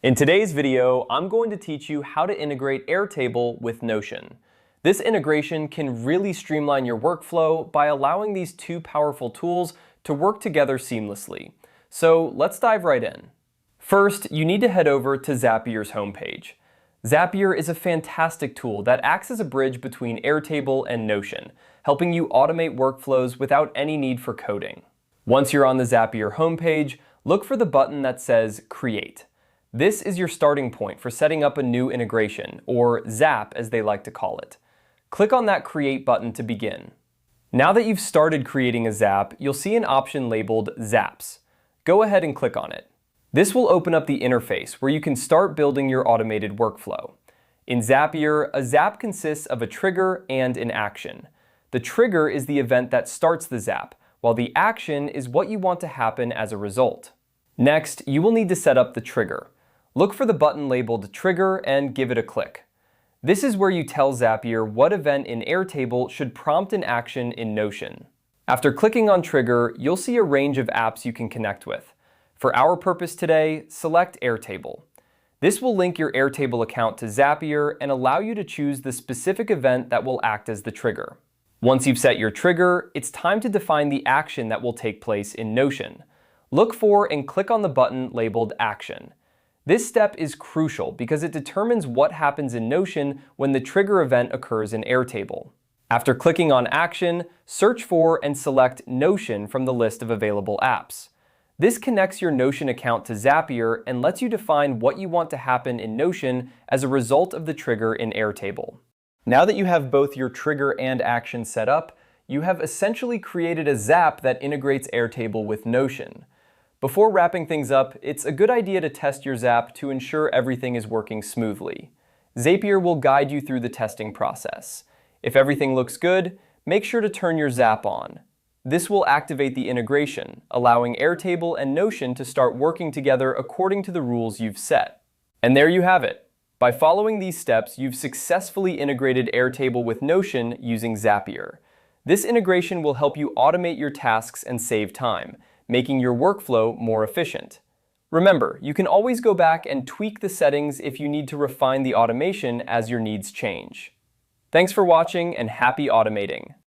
In today's video, I'm going to teach you how to integrate Airtable with Notion. This integration can really streamline your workflow by allowing these two powerful tools to work together seamlessly. So let's dive right in. First, you need to head over to Zapier's homepage. Zapier is a fantastic tool that acts as a bridge between Airtable and Notion, helping you automate workflows without any need for coding. Once you're on the Zapier homepage, look for the button that says Create. This is your starting point for setting up a new integration, or Zap as they like to call it. Click on that Create button to begin. Now that you've started creating a Zap, you'll see an option labeled Zaps. Go ahead and click on it. This will open up the interface where you can start building your automated workflow. In Zapier, a Zap consists of a trigger and an action. The trigger is the event that starts the Zap, while the action is what you want to happen as a result. Next, you will need to set up the trigger. Look for the button labeled Trigger and give it a click. This is where you tell Zapier what event in Airtable should prompt an action in Notion. After clicking on Trigger, you'll see a range of apps you can connect with. For our purpose today, select Airtable. This will link your Airtable account to Zapier and allow you to choose the specific event that will act as the trigger. Once you've set your trigger, it's time to define the action that will take place in Notion. Look for and click on the button labeled Action. This step is crucial because it determines what happens in Notion when the trigger event occurs in Airtable. After clicking on Action, search for and select Notion from the list of available apps. This connects your Notion account to Zapier and lets you define what you want to happen in Notion as a result of the trigger in Airtable. Now that you have both your trigger and action set up, you have essentially created a Zap that integrates Airtable with Notion. Before wrapping things up, it's a good idea to test your Zap to ensure everything is working smoothly. Zapier will guide you through the testing process. If everything looks good, make sure to turn your Zap on. This will activate the integration, allowing Airtable and Notion to start working together according to the rules you've set. And there you have it. By following these steps, you've successfully integrated Airtable with Notion using Zapier. This integration will help you automate your tasks and save time, making your workflow more efficient. Remember, you can always go back and tweak the settings if you need to refine the automation as your needs change. Thanks for watching and happy automating.